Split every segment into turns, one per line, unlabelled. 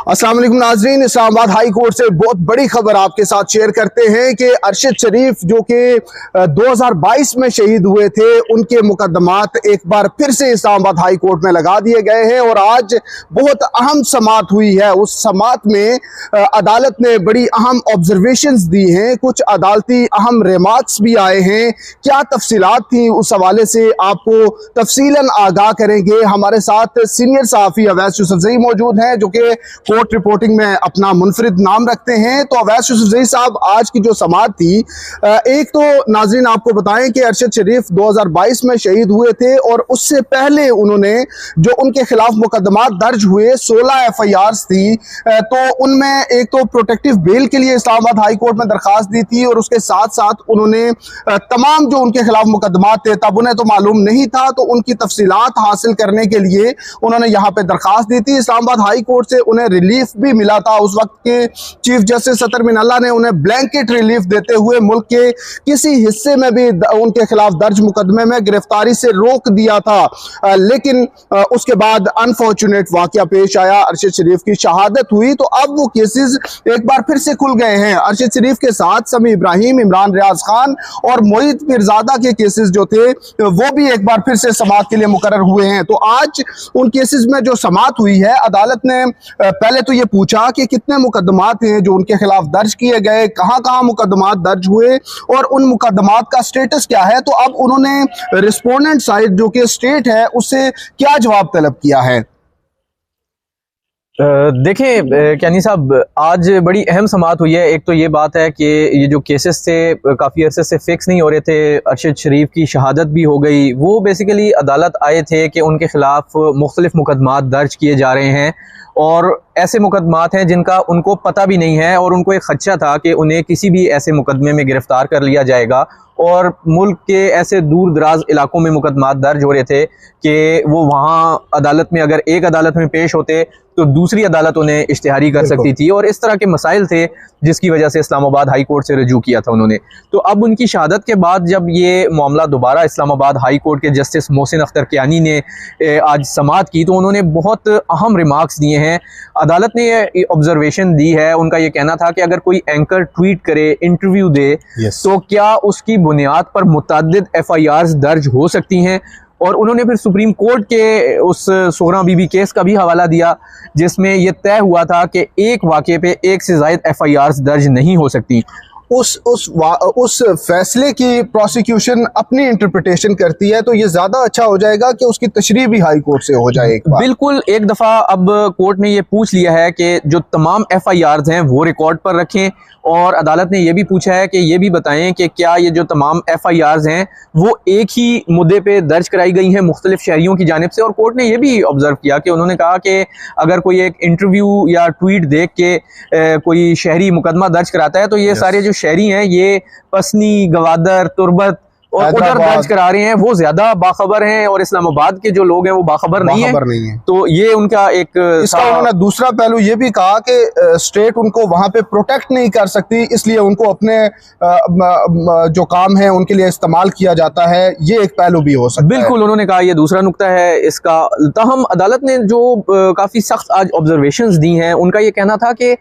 अस्सलाम वालेकुम नाजरीन, इस्लामाबाद हाई कोर्ट से बहुत बड़ी खबर आपके साथ शेयर करते हैं कि अरशद शरीफ जो कि 2022 में शहीद हुए थे, उनके मुकदमात एक बार फिर से इस्लामाबाद हाई कोर्ट में लगा दिए गए हैं और आज बहुत अहम समाअत हुई है। उस समाअत में अदालत ने बड़ी अहम ऑब्जर्वेशंस दी हैं, कुछ अदालती अहम रिमार्क्स भी आए हैं। क्या तफसीलात थी उस हवाले से आपको तफसीलन आगाह करेंगे। हमारे साथ सीनियर सहाफ़ी अवैस यूसुफजई मौजूद हैं जो कि कोर्ट रिपोर्टिंग में अपना मुनफरिद नाम रखते हैं। तो अवैस यूसुफजई साहब, आज की जो समाअत थी, एक तो नाज़रीन आपको बताएं कि अरशद शरीफ 2022 में शहीद हुए थे और उससे पहले उन्होंने जो उनके खिलाफ मुकदमात दर्ज हुए 16 FIRs थी, तो उनमें एक तो प्रोटेक्टिव बेल के लिए इस्लामाबाद हाई कोर्ट में दरखास्त दी थी और उसके साथ साथ उन्होंने तमाम जो उनके खिलाफ मुकदमात थे, तब उन्हें तो मालूम नहीं था, तो उनकी तफसीलात हासिल करने के लिए उन्होंने यहाँ पे दरखास्त दी थी। इस्लामाबाद हाई कोर्ट से उन्हें रिलीफ भी मिला था। उस वक्त के चीफ जस्टिस सतर मिनल्ला ने उन्हें ब्लैंकेट रिलीफ देते हुए मुल्क के किसी हिस्से में भी उनके खिलाफ दर्ज मुकदमे में गिरफ्तारी से रोक दिया था। लेकिन उसके बाद अनफॉर्चुनेट वाकया पेश आया, अरशद शरीफ की शहादत हुई, तो अब वो केसेस एक बार फिर से खुल गए हैं। अरशद शरीफ के साथ समी इब्राहिम, इमरान रियाज खान और मोहित पीरजादा के केसेस जो थे वो भी एक बार फिर से समाअत के लिए मुकर्रर हुए हैं। तो आज उन केसेस में जो समाअत हुई है, अदालत ने पहले तो ये पूछा कि कितने मुकदमात हैं जो उनके खिलाफ दर्ज किए गए, कहां कहां मुकदमात दर्ज हुए और उन मुकदमात का स्टेटस क्या है। तो अब उन्होंने रिस्पोंडेंट साइड जो कि स्टेट है उससे क्या जवाब तलब किया है।
देखें कैनी साहब, आज बड़ी अहम समाअत हुई है। एक तो ये बात है कि ये जो केसेस थे काफ़ी अरसे से फिक्स नहीं हो रहे थे, अरशद शरीफ की शहादत भी हो गई। वो बेसिकली अदालत आए थे कि उनके खिलाफ मुख्तलिफ मुकदमात दर्ज किए जा रहे हैं और ऐसे मुकदमात हैं जिनका उनको पता भी नहीं है और उनको एक खदशा था कि उन्हें किसी भी ऐसे मुकदमे में गिरफ्तार कर लिया जाएगा। और मुल्क के ऐसे दूर दराज इलाकों में मुकदमात दर्ज हो रहे थे कि वो वहाँ अदालत में, अगर एक अदालत में पेश होते तो दूसरी अदालत उन्हें इश्तिहारी कर सकती थी और इस तरह के मसाइल थे जिसकी वजह से इस्लामाबाद हाई कोर्ट से रजू किया था उन्होंने। तो अब उनकी शहादत के बाद जब ये मामला दोबारा इस्लामाबाद हाई कोर्ट के जस्टिस मोहसिन अख्तर कियानी ने आज समाअत की, तो उन्होंने बहुत अहम रिमार्क्स दिए हैं। अदालत ने ये ऑब्जर्वेशन दी है, उनका ये कहना था कि अगर कोई एंकर ट्वीट करे, इंटरव्यू दे, तो क्या उसकी बुनियाद पर मुतअद्दिद FIRs दर्ज हो सकती हैं। और उन्होंने फिर सुप्रीम कोर्ट के उस सोहरा बीबी केस का भी हवाला दिया जिसमें यह तय हुआ था कि एक वाक़े पे एक से ज़ायद FIRs दर्ज नहीं हो सकती।
उस फैसले की प्रोसिक्यूशन अपनी इंटरप्रिटेशन करती है, तो ये ज़्यादा अच्छा हो जाएगा कि उसकी तशरीह भी हाई कोर्ट से हो जाए एक बार।
बिल्कुल, एक दफ़ा अब कोर्ट ने ये पूछ लिया है कि जो तमाम FIRs हैं वो रिकॉर्ड पर रखें और अदालत ने यह भी पूछा है कि ये भी बताएं कि क्या ये जो तमाम FIRs हैं वो एक ही मुद्दे पे दर्ज कराई गई हैं मुख्तलिफ शहरियों की जानिब से। और कोर्ट ने यह भी ऑब्जर्व किया कि उन्होंने कहा कि अगर कोई एक इंटरव्यू या ट्वीट देख के कोई शहरी मुकदमा दर्ज कराता है तो ये सारे जो शहरी हैं ये पसनी, गवादर, तुर्बत और उधर दर्ज करा रहे हैं, वो ज्यादा बाखबर हैं और इस्लामाबाद के जो लोग हैं वो बाखबर नहीं है। तो ये उनका एक
इसका उन्होंने दूसरा पहलू ये भी कहा कि स्टेट उनको वहां पे प्रोटेक्ट नहीं कर सकती, इसलिए उनको अपने जो काम है उनके लिए इस्तेमाल किया जाता है। ये एक पहलू भी हो सकता है।
बिल्कुल, उन्होंने कहा ये दूसरा नुक्ता है इसका। तहम अदालत ने जो काफी सख्त आज ऑब्जर्वेशंस दी हैं, उनका ये कहना था कि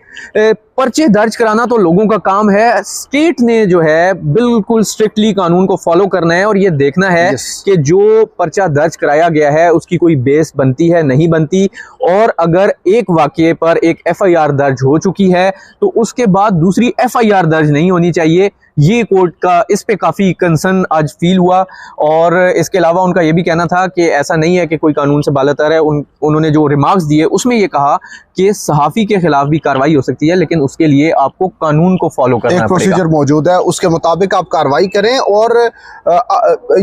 पर्चे दर्ज कराना तो लोगों का काम है, स्टेट ने जो है बिल्कुल स्ट्रिक्टली कानून को फॉलो करना है और ये देखना है कि जो पर्चा दर्ज कराया गया है उसकी कोई बेस बनती है, नहीं बनती। और अगर एक वाक़ये पर एक FIR दर्ज हो चुकी है तो उसके बाद दूसरी FIR दर्ज नहीं होनी चाहिए। ये कोर्ट का इस पे काफ़ी कंसर्न आज फील हुआ। और इसके अलावा उनका ये भी कहना था कि ऐसा नहीं है कि कोई कानून से बालातर है। उन्होंने जो रिमार्क्स दिए उसमें ये कहा कि सहाफ़ी के खिलाफ भी कार्रवाई हो सकती है, लेकिन उसके लिए आपको कानून को फॉलो करना पड़ेगा।
एक प्रोसीजर मौजूद है, उसके मुताबिक आप कार्रवाई करें। और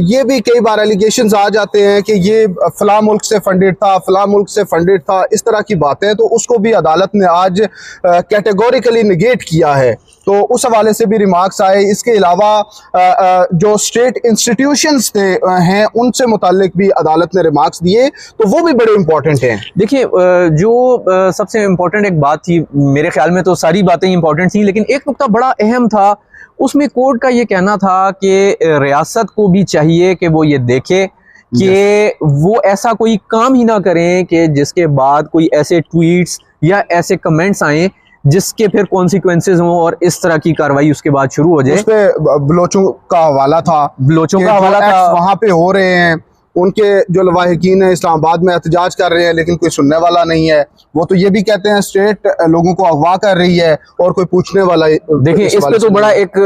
ये भी कई बार एलिगेशंस आ जाते हैं कि ये फला मुल्क से फंडेड था, फला मुल्क से फंडेड था, इस तरह की बातें, तो उसको भी अदालत ने आज कैटेगोरिकली निगेट किया है। तो उस हवाले से भी रिमार्क्स आए। इसके अलावा जो स्टेट इंस्टीट्यूशंस हैं उनसे मुताल्लिक भी अदालत ने रिमार्क्स दिए, तो वो भी बड़े इंपॉर्टेंट हैं।
देखिए, जो सबसे इम्पोर्टेंट एक बात थी, मेरे ख्याल में तो सारी बातें इंपॉर्टेंट थी, लेकिन एक नुकता बड़ा अहम था। उसमें कोर्ट का ये कहना था कि रियासत को भी चाहिए कि वो ये देखे कि वो ऐसा कोई काम ही ना करें कि जिसके बाद कोई ऐसे ट्वीट्स या ऐसे कमेंट्स आए जिसके फिर कॉन्सिक्वेंसेज हों और इस तरह की कार्रवाई उसके बाद शुरू हो जाए।
उस पे बलोचों का हवाला था,
बलोचों का हवाला था,
वहां पे हो रहे हैं, उनके जो लवाहिकीन है इस्लामाबाद में एहतजाज कर रहे हैं, लेकिन कोई सुनने वाला नहीं है। वो तो ये भी कहते हैं स्टेट लोगों को अगवा कर रही है और कोई पूछने वाला।
देखिए इस पे तो बड़ा एक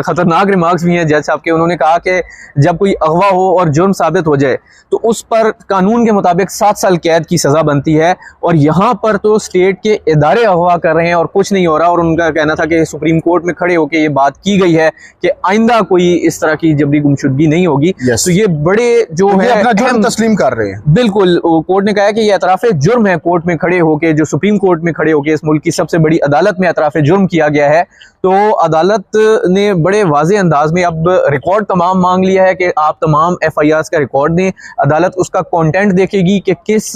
खतरनाक रिमार्क्स भी हैं जज साहब के। उन्होंने कहा कि जब कोई अगवा हो और जुर्म साबित हो जाए तो उस पर कानून के मुताबिक 7 साल कैद की सजा बनती है, और यहाँ पर तो स्टेट के इदारे अगवा कर रहे हैं और कुछ नहीं हो रहा। और उनका कहना था कि सुप्रीम कोर्ट में खड़े होकर ये बात की गई है कि आइंदा कोई इस तरह की जबरी गुमशुदगी नहीं होगी। तो ये बड़े जो है
अपना जुर्म तस्लीम कर रहे हैं।
बिल्कुल, कोर्ट ने कहा है कि ये एतराफ़े जुर्म है। कोर्ट में खड़े होके, जो सुप्रीम कोर्ट में खड़े होके इस मुल्क की सबसे बड़ी अदालत में एतराफ़े जुर्म किया गया है, तो अदालत ने बड़े वाज़े अंदाज में अब रिकॉर्ड तमाम मांग लिया है कि आप तमाम FIRs का रिकॉर्ड दें। अदालत उसका कंटेंट देखेगी कि किस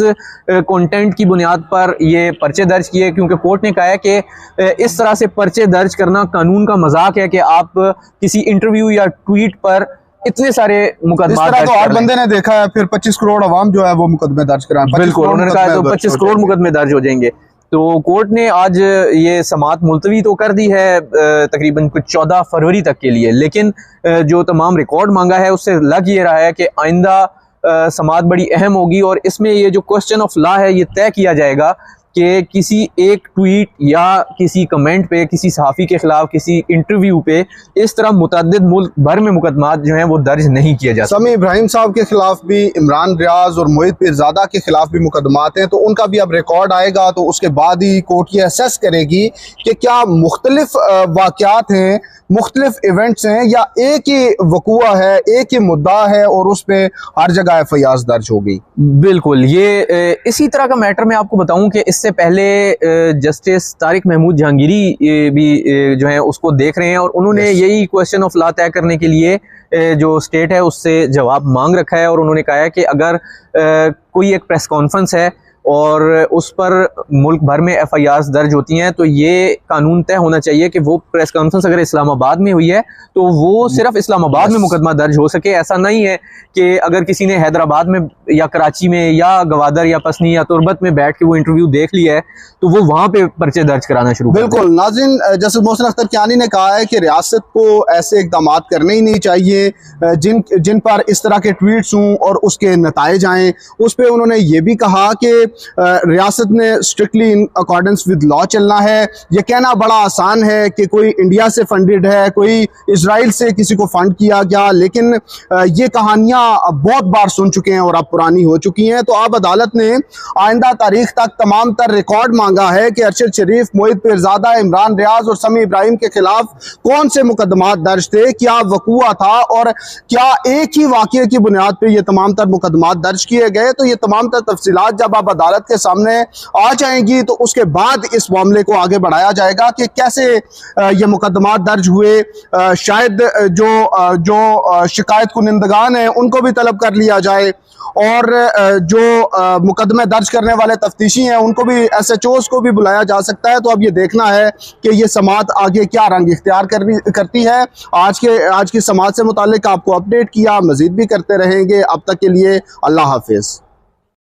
कंटेंट की बुनियाद पर ये पर्चे दर्ज किए, क्योंकि कोर्ट ने कहा है कि इस तरह से पर्चे दर्ज करना कानून का मजाक है कि आप किसी इंटरव्यू या ट्वीट पर इतने सारे मुकदमा
तो हर बंदे ने देखा है। फिर 25 करोड़ अवाम जो है वो मुकदमे दर्ज कराएं।
बिल्कुल, उन्होंने कहा तो 25 करोड़ मुकदमे दर्ज हो जाएंगे। तो कोर्ट ने आज ये समाअत मुलतवी तो कर दी है तकरीबन कुछ 14 फरवरी तक के लिए, लेकिन जो तमाम रिकॉर्ड मांगा है उससे लग ये रहा है कि आइंदा समाअत बड़ी अहम होगी, और इसमें ये जो क्वेश्चन ऑफ लॉ है ये तय किया जाएगा कि किसी एक ट्वीट या किसी कमेंट पे, किसी सहाफ़ी के खिलाफ, किसी इंटरव्यू पे इस तरह मुतअद्दिद मुल्क भर में मुकदमात जो हैं वो दर्ज नहीं किया जा सकता।
समी इब्राहिम साहब के खिलाफ भी, इमरान रियाज और मोहित पीरजादा के खिलाफ भी मुकदमात हैं, तो उनका भी अब रिकॉर्ड आएगा। तो उसके बाद ही कोर्ट ये असेस करेगी कि क्या मुख्तलिफ वाक़यात हैं, मुख्तलिफ इवेंट्स हैं, या एक ही वक़ूआ है, एक ही मुद्दा है और उस पर हर जगह FIRs दर्ज हो गई।
बिल्कुल, ये इसी तरह का मैटर मैं आपको बताऊं कि इससे पहले जस्टिस तारिक महमूद जहांगीरी भी जो है उसको देख रहे हैं, और उन्होंने यही क्वेश्चन ऑफ लॉ तय करने के लिए जो स्टेट है उससे जवाब मांग रखा है। और उन्होंने कहा है कि अगर कोई एक प्रेस कॉन्फ्रेंस है और उस पर मुल्क भर में FIRs दर्ज होती हैं, तो ये कानून तय होना चाहिए कि वो प्रेस कॉन्फ्रेंस अगर इस्लामाबाद में हुई है तो वो सिर्फ इस्लामाबाद में मुकदमा दर्ज हो सके। ऐसा नहीं है कि अगर किसी ने हैदराबाद में या कराची में या गवादर या पसनी या तुरबत में बैठ के वो इंटरव्यू देख लिया है तो वो वहाँ पे पर्चे दर्ज कराना शुरू।
बिल्कुल नाज़रीन, जैसे मोहसिन अख्तर कियानी ने कहा है कि रियासत को ऐसे इक़दाम करने ही नहीं चाहिए जिन पर इस तरह के ट्वीट्स हों और उसके नताइज आएँ। उस पर उन्होंने ये भी कहा कि रियासत ने strictly in accordance with law चलना है। ये कहना बड़ा आसान है कि कोई इंडिया से फंडेड है, कोई इजराइल से किसी को फंड किया गया, लेकिन ये कहानियां बहुत बार सुन चुके हैं और अब पुरानी हो चुकी हैं। तो अब अदालत ने आइंदा तारीख तक तमाम तर रिकॉर्ड मांगा है कि अरशद शरीफ, मोहित पीरजादा, इमरान रियाज और समी इब्राहिम के खिलाफ कौन से मुकदमात दर्ज थे, क्या वकूआ था और क्या एक ही वाक़ये की बुनियाद पर यह तमाम तर मुकदमात दर्ज किए गए। तो ये तमाम तर तफसीलात जब अब अदालत के सामने आ जाएंगी तो उसके बाद इस मामले को आगे बढ़ाया जाएगा कि कैसे ये मुकदमात दर्ज हुए। शायद जो शिकायत कुनिंदगान हैं उनको भी तलब कर लिया जाए, और जो मुकदमे दर्ज करने वाले तफ्तीशी हैं उनको भी, SHOs को भी बुलाया जा सकता है। तो अब ये देखना है कि ये समाअत आगे क्या रंग इख्तियार करती है। आज की समाअत से मुताल्लिक आपको अपडेट किया, मजीद भी करते रहेंगे। अब तक के लिए अल्लाह हाफिज़।